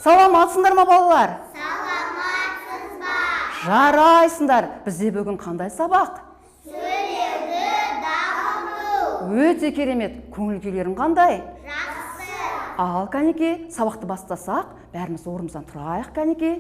Саламатсыңдар ма, балалар? Саламатсыз ба? Жарайсыңдар. Бізде бүгін қандай сабақ? Сөйлеуді дамыту. Өте керемет. Көңіл күйлерің қандай? Жақсы. Ал, кәнеке, сабақты бастасақ, бәріміз орнымыздан тұрайық, кәнеке.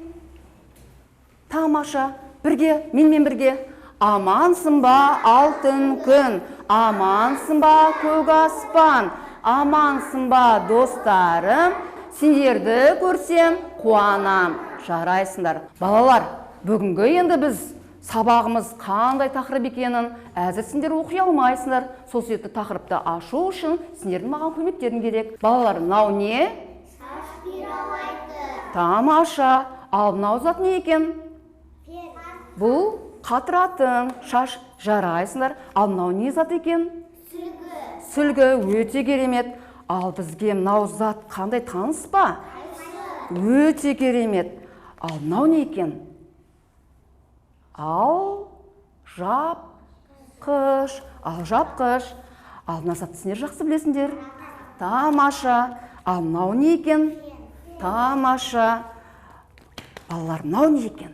Тамаша. Бірге, менімен бірге. Амансың ба, алтын күн? Амансың ба, көк аспан? Амансың ба, достарым? Сендерді көрсем, қуанам. Жарайсыңдар. Балалар, бүгінгі енді біз сабағымыз қандай тақырып екенін әзір сендер оқи алмайсыңдар. Сол себепті тақырыпты ашу үшін сендердің маған көмектерің керек. Балалар, мынау не? Шаш пиралайды. Тамаша. Ал мынау зат не екен? Бұл қатыратын шаш. Жарайсыңдар. Ал мынау не зат екен? Сүлгі. Сүлгі. Өте керемет. Ал бізге мынау зат қандай таныс па? Өте керемет. Ал мынау не екен? Ал жапқыш. Ал жапқыш. Ал мына затты сендер жақсы білесіңдер. Тамаша. Ал мынау не екен? Тамаша. Балалар, мынау не екен?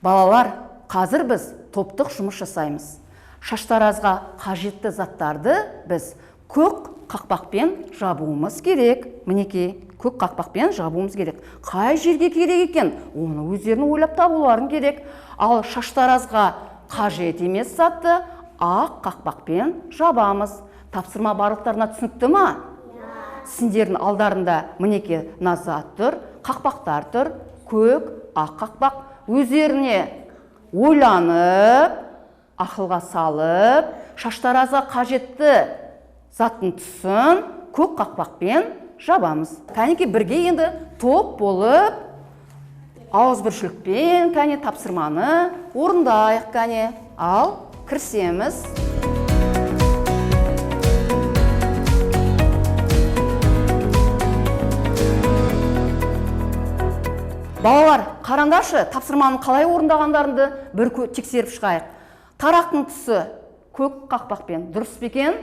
Балалар, қазір біз топтық жұмыс жасаймыз. Шаштаразға қажетті заттарды біз көк қақпақпен жабуымыз керек. Мінекей, көк қақпақпен жабуымыз керек. Қай жерге керек екен? Оны өздерінің ойлап табуларын керек. Ал шаштаразға қажет емес затты ақ қақпақпен жабамыз. Тапсырма барлықтарына түсінікті ма? Сендердің алдарында мінекей зат тұр, қақпақтар тұр, көк, ақ қақпақ. Өздеріне ойланып, ақылға салып, шаштаразға қажетті заттың тұсын көк қақпақпен жабамыз. Кәнеке бірге енді топ болып, ауызбіршілікпен кәне тапсырманы орындайық кәне. Ал, кірісеміз. Балалар, қараңдаршы, тапсырманы қалай орындағандарыңды бір тексеріп шығайық. Тарақтың тұсы көк қақпақпен дұрыс па екен?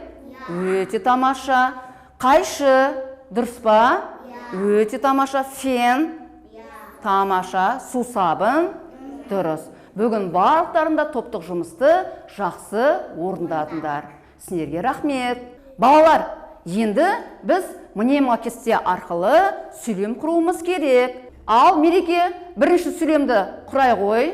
Өте тамаша. Қайшы дұрыс па? Өте тамаша. Фен? Тамаша. Сусабын? Дұрыс. Бүгін барлықтарында топтық жұмысты жақсы орындадыңдар. Сендерге рахмет. Балалар, енді біз мнемо кесте арқылы сөйлем құруымыз керек. Ал, Мереке, бірінші сөйлемді құрай ғой.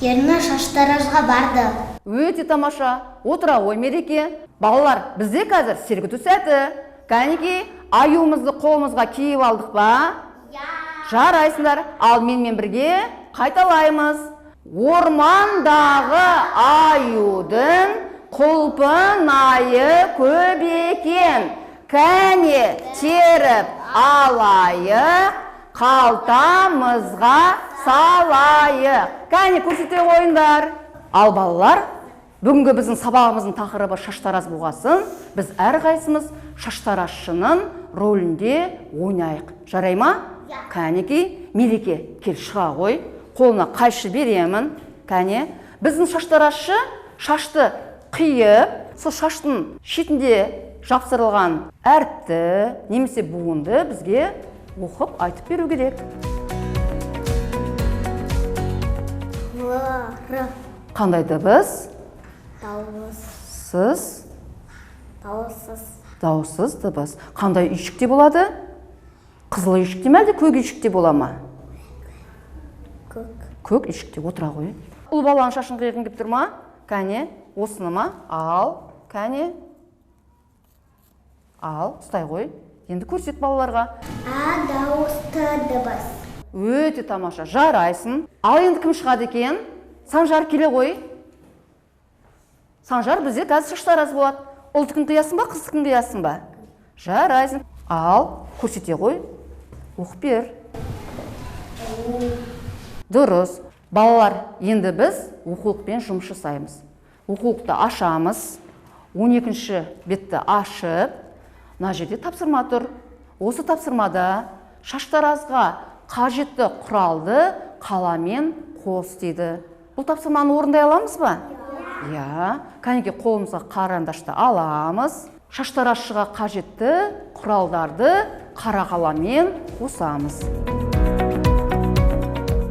Ерна шаштаразға барды. Өте тамаша. Отыра ғой, Мереке. Балалар, бізде қазір сергіту сәті. Кәнеке, аюымызды қолымызға киіп алдық ба? Жарайсыңдар. Ал менімен бірге қайталаймыз. Ормандағы аюдың құлпынайы көп екен. Кәне теріп алайық, қалтамызға салайық. Кәне көрсете ойындар. Ал балалар, бүгінгі біздің сабағымыздың тақырыбы шаштараз болғасын, біз әрқайсымыз шаштаразшының рөлінде ойнайық. Жарай ма? Кәнеке, Мереке, кел шыға ғой. Қолына қайшы беремін. Кәне, біздің шаштаразшы шашты қиып, сол шаштың шетінде жапсырылған әріпті немесе буынды бізге оқып айтып беру керек. Қандай дыбыс? Дауыссыз. Дауыссыз дыбыс. Қандай үйшікте болады? Қызыл үйшікте ме әлде көк үйшікте бола ма? Көк үйшікте. Отыра ғой. Ұл баланың шашын қиғың кеп тұр ма? Кәне, осыны ма? Ал, кәне. Ал, ұстай ғой. Енді көрсет балаларға. Дауысты дыбыс. Өте тамаша. Жарайсың. Ал енді кім шығады екен? Санжар келе ғой. Санжар бізде қазір шаштараз болады. Ұлтықын қиясын ба, қыздықын қиясын ба? Жарайсың. Ал, көрсете ғой. Оқып бер. Дұрыс. Балалар, енді біз оқулықпен жұмыс жасаймыз. Оқулықты ашамыз. 12-ші бетті ашып, мына жерде тапсырма тұр. Осы тапсырмада шаштаразға қажетті құралды қаламен қос дейді. Бұл тапсырманы орындай аламыз ба? Иә. Кәнеке қолымызға қарандашты аламыз. Шаштаразшыға қажетті құралдарды қара қаламмен қосамыз.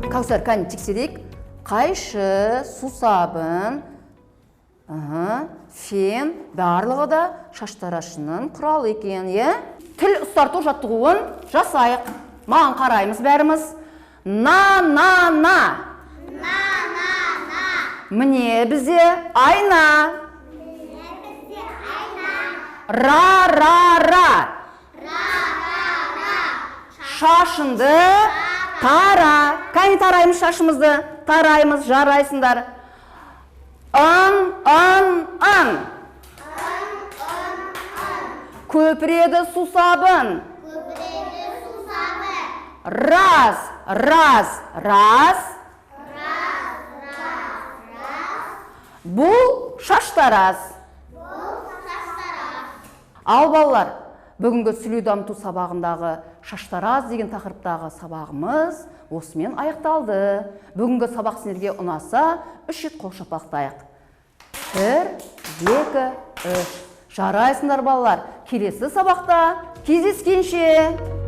Кәусар, кәне тексерейік. Қайшы, сусабын, фен, барлығы да шаштарашының құралы екен, е? Тіл ұстарту жаттығуын жасайық. Маған қараймыз бәріміз. На. Міне бізде айна. Ра. Шашынды тара. Кәне тараймыз шашымызды? Тараймыз, жарайсыңдар. Ын. Көпіреді сусабын. Раз. Бұл шаштараз. Ал балалар, бүгінгі сөйлеу дамыту сабағындағы шаштараз деген тақырыптағы сабағымыз осымен аяқталды. Бүгінгі сабақ сіздерге ұнаса, 3 рет қол шапалақтайық. 1, 2, 3. Жарайсыңдар балалар. Келесі сабақта кездескенше.